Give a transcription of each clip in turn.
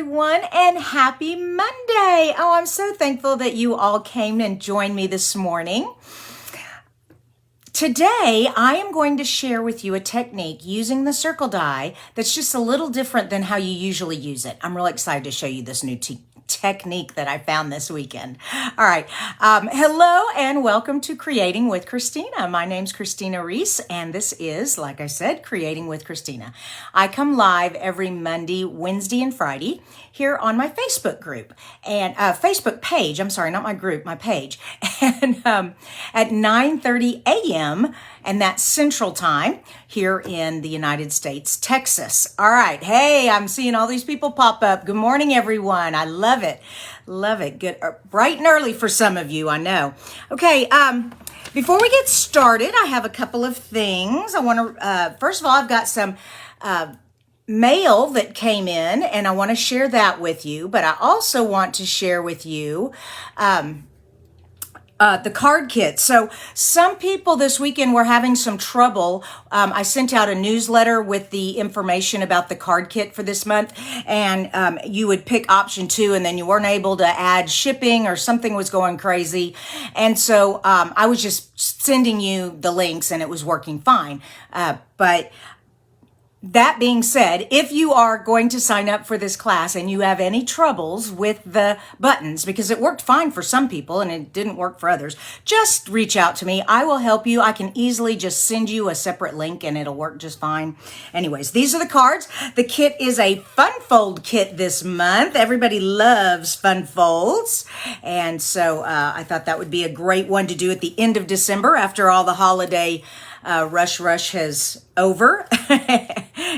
everyone, and happy Monday. Oh, I'm so thankful that you all came and joined me this morning. Today, I am going to share with you a technique using the circle die that's just a little different than how you usually use it. I'm really excited to show you this new technique that I found this weekend. All right. Hello and welcome to Creating with Kristina. My name's Kristina Reese, and this is, like I said, Creating with Kristina. I come live every Monday, Wednesday, and Friday here on my Facebook group and Facebook page. I'm sorry, not my group, my page. And at 9:30 a.m. and that's Central Time here in the United States, Texas. All right. Hey, I'm seeing all these people pop up. Good morning, everyone. I love it. Love it. Good. Bright and early for some of you, I know. Okay. Before we get started, I have a couple of things. I want to, first of all, I've got some mail that came in and I want to share that with you, but I also want to share with you, the card kit. So some people this weekend were having some trouble. I sent out a newsletter with the information about the card kit for this month, and you would pick option 2 and then you weren't able to add shipping or something was going crazy. And so I was just sending you the links and it was working fine. But that being said, if you are going to sign up for this class and you have any troubles with the buttons, because it worked fine for some people and it didn't work for others, just reach out to me. I will help you. I can easily just send you a separate link and it'll work just fine. Anyways, these are the cards. The kit is a fun fold kit this month. Everybody loves fun folds. And so I thought that would be a great one to do at the end of December after all the holiday rush has over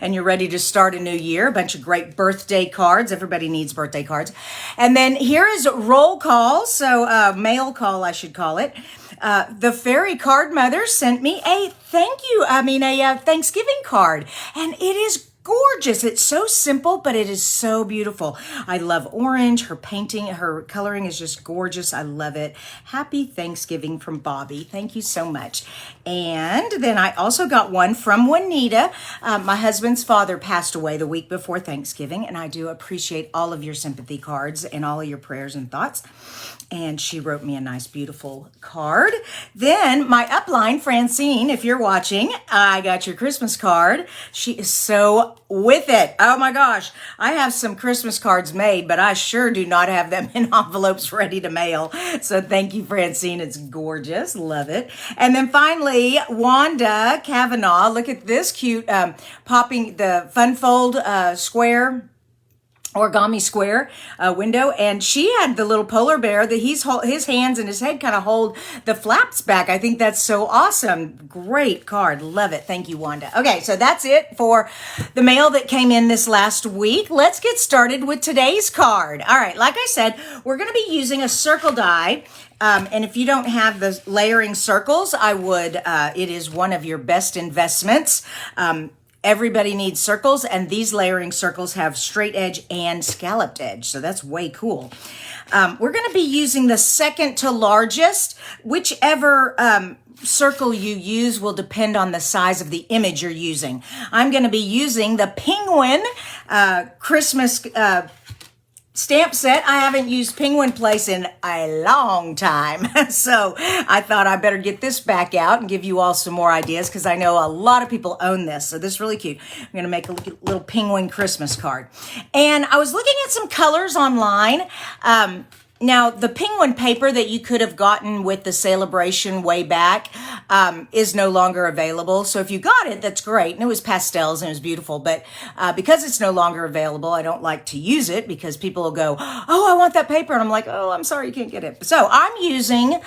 and you're ready to start a new year. A bunch of great birthday cards. Everybody needs birthday cards. And then here is roll call. So mail call, I should call it. The fairy card mother sent me a Thanksgiving card, and it is gorgeous. It's so simple, but it is so beautiful. I love orange. Her painting, her coloring is just gorgeous. I love it. Happy Thanksgiving from Bobby. Thank you so much. And then I also got one from Juanita. My husband's father passed away the week before Thanksgiving, and I do appreciate all of your sympathy cards and all of your prayers and thoughts. And she wrote me a nice, beautiful card. Then my upline, Francine, if you're watching, I got your Christmas card. She is so with it. Oh my gosh. I have some Christmas cards made, but I sure do not have them in envelopes ready to mail. So thank you, Francine. It's gorgeous. Love it. And then finally, Wanda Kavanaugh. Look at this cute popping the fun fold square origami square window, and she had the little polar bear that his hands and his head kind of hold the flaps back. I think that's so awesome. Great card. Love it. Thank you, Wanda. Okay, so that's it for the mail that came in this last week. Let's get started with today's card. All right, like I said, we're going to be using a circle die. And if you don't have the layering circles, I would, it is one of your best investments. Everybody needs circles, and these layering circles have straight edge and scalloped edge, so that's way cool. We're going to be using the second to largest. Whichever circle you use will depend on the size of the image you're using. I'm going to be using the Penguin Christmas stamp set. I haven't used Penguin Place in a long time. So I thought I better get this back out and give you all some more ideas because I know a lot of people own this. So this is really cute. I'm going to make a little Penguin Christmas card. And I was looking at some colors online. Now, the penguin paper that you could have gotten with the Celebration way back is no longer available. So if you got it, that's great. And it was pastels and it was beautiful. But because it's no longer available, I don't like to use it because people will go, oh, I want that paper. And I'm like, oh, I'm sorry, you can't get it. So I'm using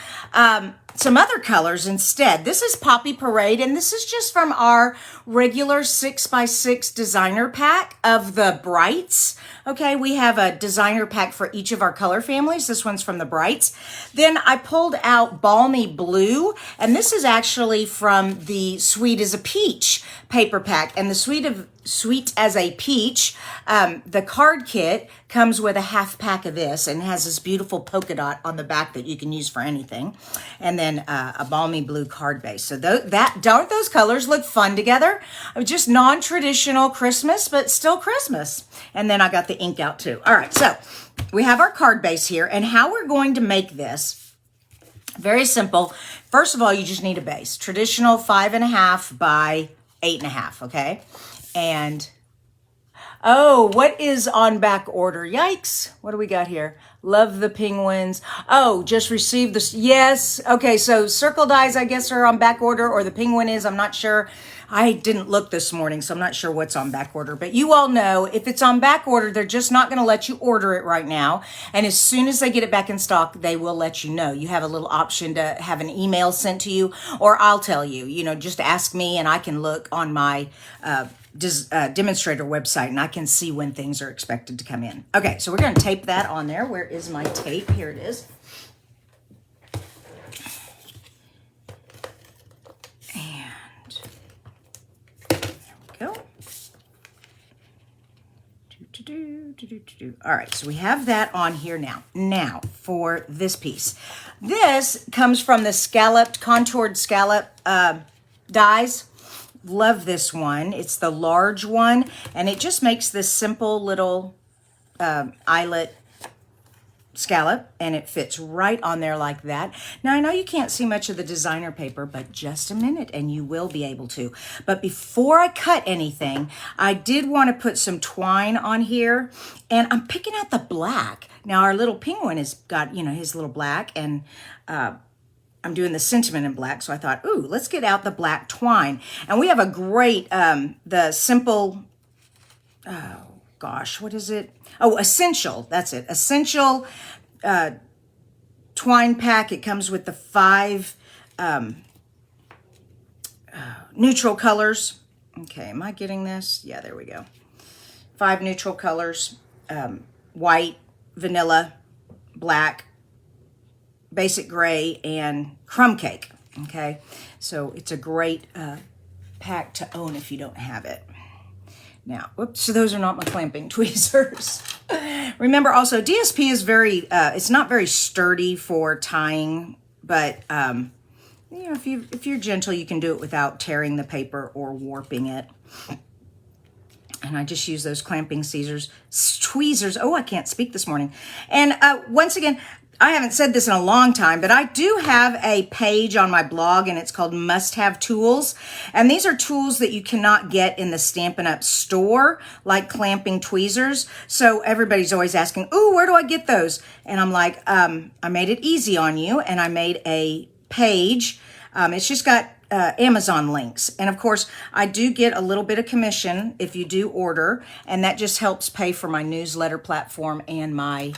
some other colors instead. This is Poppy Parade, and this is just from our regular 6x6 designer pack of the Brights. Okay, we have a designer pack for each of our color families. This one's from the Brights. Then I pulled out Balmy Blue, and this is actually from the Sweet as a Peach paper pack. And the Sweet as a Peach, the card kit comes with a half pack of this and has this beautiful polka dot on the back that you can use for anything. And then a balmy blue card base. So don't those colors look fun together? Just non-traditional Christmas, but still Christmas. And then I got the ink out too. All right, so we have our card base here, and how we're going to make this, very simple. First of all, you just need a base. Traditional 5.5 by 8.5, okay? And, oh, what is on back order? Yikes. What do we got here? Love the penguins. Oh, just received this. Yes. Okay, so circle dies, I guess, are on back order, or the penguin is. I'm not sure. I didn't look this morning, so I'm not sure what's on back order. But you all know if it's on back order, they're just not going to let you order it right now. And as soon as they get it back in stock, they will let you know. You have a little option to have an email sent to you, or I'll tell you. You know, just ask me, and I can look on my demonstrator website, and I can see when things are expected to come in. Okay, so we're going to tape that on there. Where is my tape? Here it is. And there we go. All right, so we have that on here now. Now, for this piece. This comes from the scalloped, contoured scallop dies. Love this one. It's the large one, and it just makes this simple little eyelet scallop, and it fits right on there like that. Now, I know you can't see much of the designer paper, but just a minute, and you will be able to. But before I cut anything, I did want to put some twine on here, and I'm picking out the black. Now, our little penguin has got, you know, his little black, and I'm doing the sentiment in black, so I thought, ooh, let's get out the black twine. And we have a great, the simple, oh gosh, what is it? Oh, Essential, that's it. Essential twine pack. It comes with the 5 neutral colors. Okay, am I getting this? Yeah, there we go. 5 neutral colors, white, vanilla, black, basic gray, and crumb cake. Okay, so it's a great pack to own if you don't have it. Now, whoops, so those are not my clamping tweezers. Remember also, DSP is very, it's not very sturdy for tying, but you know, if you're gentle, you can do it without tearing the paper or warping it. And I just use those clamping tweezers. Oh, I can't speak this morning. And once again, I haven't said this in a long time, but I do have a page on my blog, and it's called Must Have Tools. And these are tools that you cannot get in the Stampin' Up! Store, like clamping tweezers. So everybody's always asking, ooh, where do I get those? And I'm like, I made it easy on you, and I made a page. It's just got Amazon links. And of course, I do get a little bit of commission if you do order, and that just helps pay for my newsletter platform and my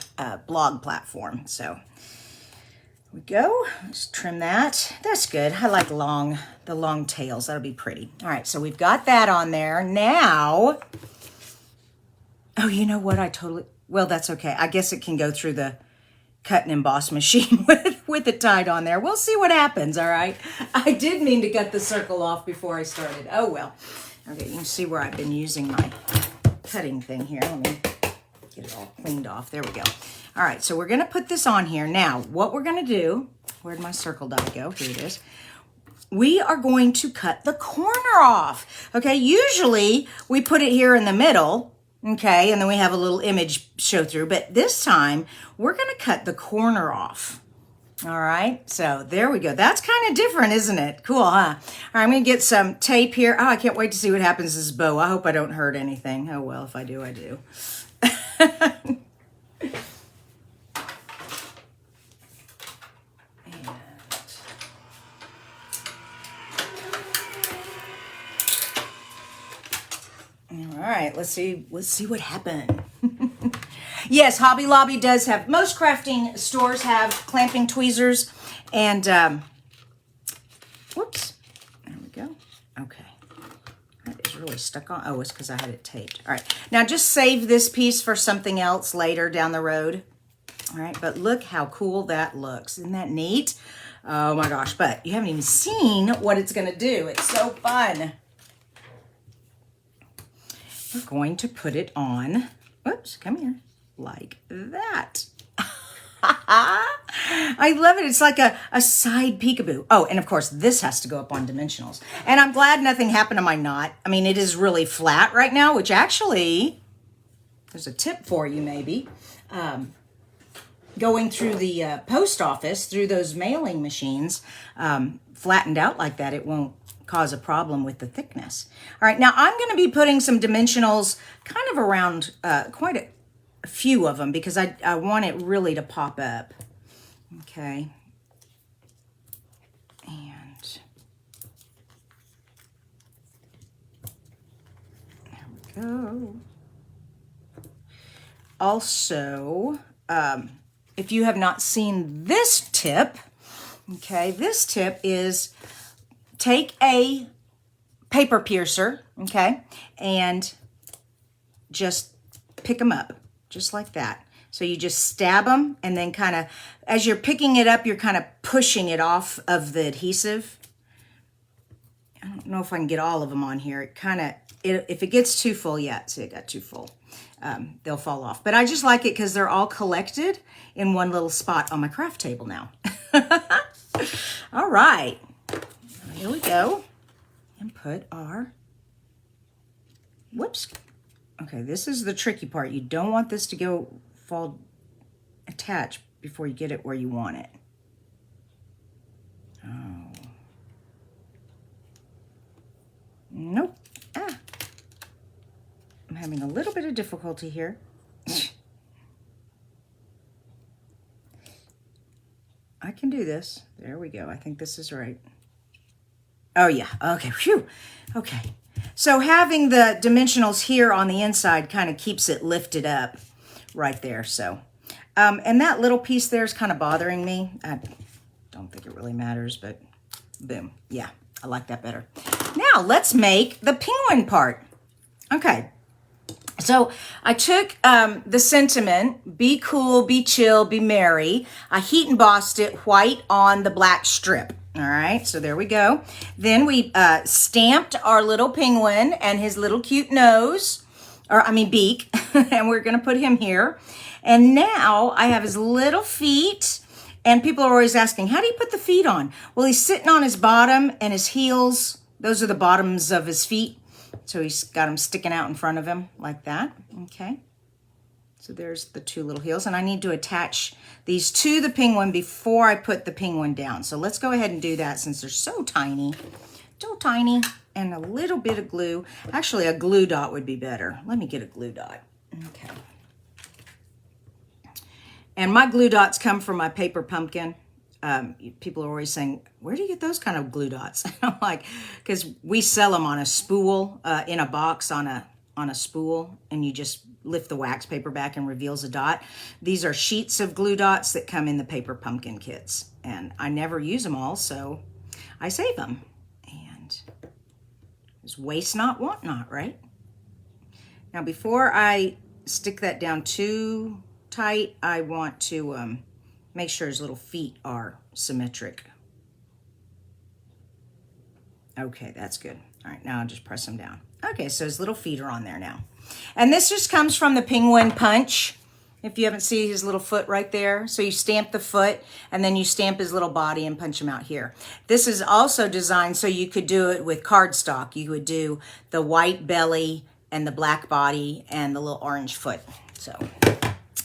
blog platform. So we go. Let's trim that. That's good. I like the long tails. That'll be pretty. All right, so we've got that on there. Now, oh, you know what? Well, that's okay. I guess it can go through the cut and emboss machine with it tied on there. We'll see what happens, all right? I did mean to cut the circle off before I started. Oh, well. Okay, you can see where I've been using my cutting thing here. Let me get it all cleaned off. There we go. All right, so we're going to put this on here. Now, what we're going to do, where'd my circle die go? Here it is. We are going to cut the corner off. Okay, usually we put it here in the middle. Okay, and then we have a little image show through, but this time we're going to cut the corner off. All right, so there we go. That's kind of different, isn't it? Cool, huh? All right, I'm going to get some tape here. Oh, I can't wait to see what happens to this bow. I hope I don't hurt anything. Oh, well, if I do, I do. All right, let's see what happened. Yes, Hobby Lobby does have, most crafting stores have clamping tweezers, and whoops, there we go. Okay, that is really stuck on. Oh, it's because I had it taped. All right, now just save this piece for something else later down the road. All right, but look how cool that looks. Isn't that neat? Oh my gosh, but you haven't even seen what it's gonna do. It's so fun. We're going to put it on, whoops, come here, like that. I love it. It's like a side peekaboo. Oh, and of course, this has to go up on dimensionals. And I'm glad nothing happened to my knot. I mean, it is really flat right now, which actually, there's a tip for you maybe. Going through the post office, through those mailing machines, flattened out like that, it won't cause a problem with the thickness. All right, now I'm going to be putting some dimensionals kind of around quite a few of them because I want it really to pop up. Okay. And there we go. Also, if you have not seen this tip, okay, this tip is take a paper piercer, okay, and just pick them up, just like that. So you just stab them, and then kind of, as you're picking it up, you're kind of pushing it off of the adhesive. I don't know if I can get all of them on here. It kind of, if it gets too full, yeah, see, it got too full. They'll fall off. But I just like it because they're all collected in one little spot on my craft table now. All right. Here we go. And put our, whoops. Okay, this is the tricky part. You don't want this to fall attached before you get it where you want it. Oh. Nope. Ah. I'm having a little bit of difficulty here. I can do this. There we go. I think this is right. Oh yeah, okay, phew. Okay, so having the dimensionals here on the inside kind of keeps it lifted up right there, so. And that little piece there is kind of bothering me. I don't think it really matters, but boom. Yeah, I like that better. Now let's make the penguin part. Okay, so I took the sentiment, be cool, be chill, be merry. I heat embossed it white on the black strip. All right, so there we go. Then we stamped our little penguin and his little cute nose, or I mean beak, and we're gonna put him here. And now I have his little feet, and people are always asking, how do you put the feet on? Well, he's sitting on his bottom, and his heels, those are the bottoms of his feet. So he's got them sticking out in front of him like that, okay? So there's the two little heels, and I need to attach these to the penguin before I put the penguin down. So let's go ahead and do that since they're so tiny, and a little bit of glue. Actually, a glue dot would be better. Let me get a glue dot, okay. And my glue dots come from my paper pumpkin. People are always saying, where do you get those kind of glue dots? I'm like, because we sell them on a spool, in a box on a spool, and you just lift the wax paper back and reveals a dot. These are sheets of glue dots that come in the paper pumpkin kits, and I never use them all, so I save them. And it's waste not, want not, right? Now, before I stick that down too tight, I want to make sure his little feet are symmetric. Okay, that's good. All right, now I'll just press them down. Okay, so his little feet are on there now. And this just comes from the penguin punch. If you haven't seen his little foot right there. So you stamp the foot, and then you stamp his little body and punch him out here. This is also designed so you could do it with cardstock. You would do the white belly and the black body and the little orange foot. So,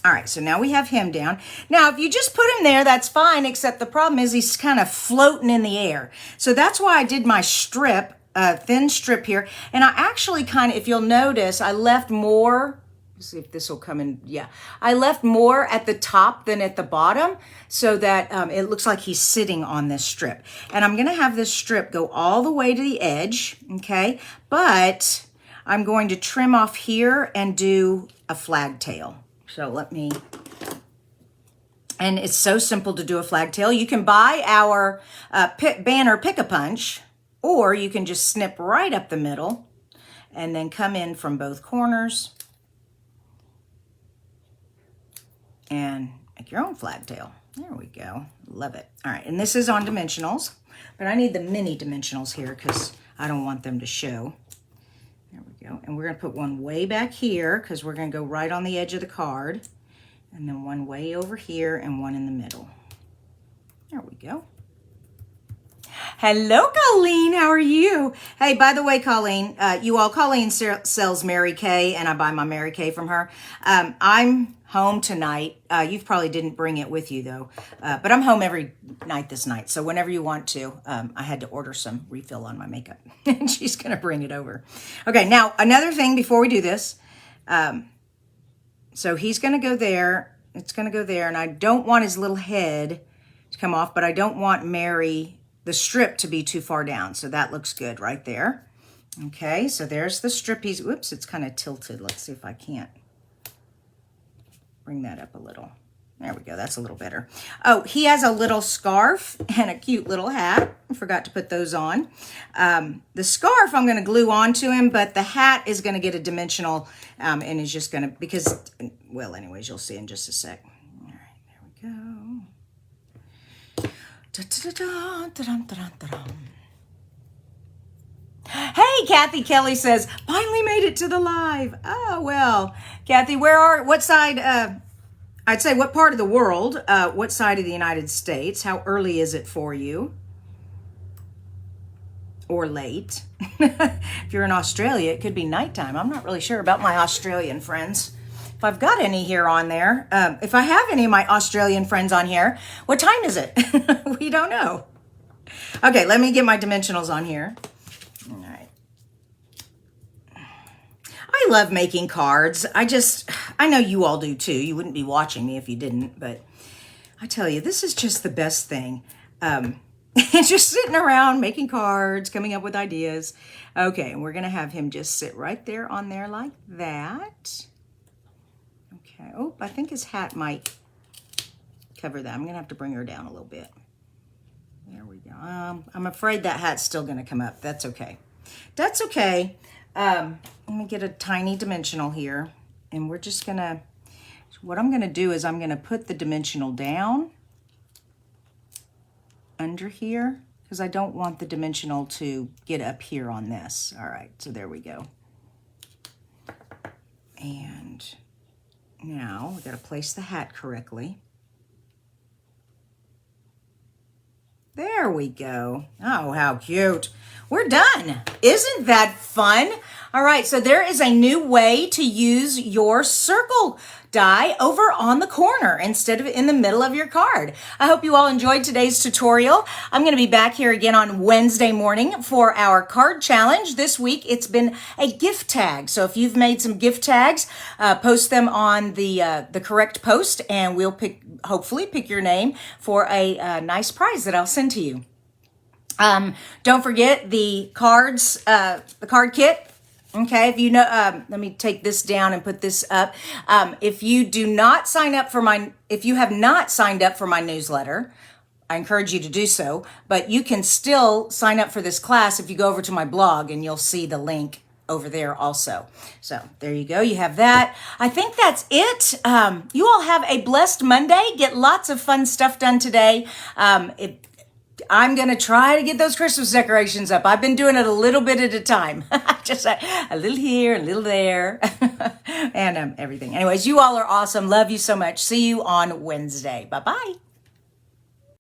all right, so now we have him down. Now, if you just put him there, that's fine, except the problem is he's kind of floating in the air. So that's why I did my strip, thin strip here. And I actually kind of, if you'll notice, I left more, let's see if this will come in, yeah. I left more at the top than at the bottom so that it looks like he's sitting on this strip. And I'm gonna have this strip go all the way to the edge, okay? But I'm going to trim off here and do a flag tail. So let me, and it's so simple to do a flag tail. You can buy our banner Pick-a-Punch, or you can just snip right up the middle and then come in from both corners and make your own flag tail. There we go. Love it. All right, and this is on dimensionals, but I need the mini dimensionals here because I don't want them to show. There we go. And we're going to put one way back here because we're going to go right on the edge of the card. And then one way over here and one in the middle. There we go. Hello, Colleen. How are you? Hey, by the way, Colleen, Colleen sells Mary Kay, and I buy my Mary Kay from her. I'm home tonight. You probably didn't bring it with you, though. But I'm home every night this night. So whenever you want to, I had to order some refill on my makeup. And she's going to bring it over. Okay, now, another thing before we do this. So he's going to go there. It's going to go there. And I don't want his little head to come off, but I don't want the strip to be too far down. So that looks good right there. Okay, so there's the strip. Whoops, it's kind of tilted. Let's see if I can't bring that up a little. There we go, that's a little better. Oh, he has a little scarf and a cute little hat. I forgot to put those on. The scarf I'm gonna glue onto him, but the hat is gonna get a dimensional and is just gonna, well, anyways, you'll see in just a sec. All right, there we go. Hey, Kathy Kelly says, finally made it to the live. Oh, well, Kathy, what side, I'd say what part of the world, what side of the United States, how early is it for you? Or late. If you're in Australia, it could be nighttime. I'm not really sure about my Australian friends. If I've got any here on there, if I have any of my Australian friends on here, what time is it? We don't know. Okay, let me get my dimensionals on here. All right. I love making cards. I know you all do too. You wouldn't be watching me if you didn't, but I tell you, this is just the best thing. Just sitting around making cards, coming up with ideas. Okay, and we're gonna have him just sit right there on there like that. Okay, oh, I think his hat might cover that. I'm gonna have to bring her down a little bit. There we go. I'm afraid that hat's still gonna come up. That's okay. That's okay. Let me get a tiny dimensional here. And we're just gonna, what I'm gonna do is I'm gonna put the dimensional down under here because I don't want the dimensional to get up here on this. All right, so there we go. And now we gotta place the hat correctly. There we go. Oh, how cute. We're done. Isn't that fun? All right, so there is a new way to use your circle die over on the corner instead of in the middle of your card. I hope you all enjoyed today's tutorial. I'm going to be back here again on Wednesday morning for our card challenge. This week, it's been a gift tag. So if you've made some gift tags, post them on the correct post and we'll hopefully pick your name for a nice prize that I'll send to you. Don't forget the cards, the card kit. Okay, if you know, let me take this down and put this up. If you have not signed up for my newsletter, I encourage you to do so, but you can still sign up for this class if you go over to my blog and you'll see the link over there also. So there you go. You have that. I think that's it. You all have a blessed Monday. Get lots of fun stuff done today. I'm going to try to get those Christmas decorations up. I've been doing it a little bit at a time. Just a little here, a little there, and everything. Anyways, you all are awesome. Love you so much. See you on Wednesday. Bye-bye.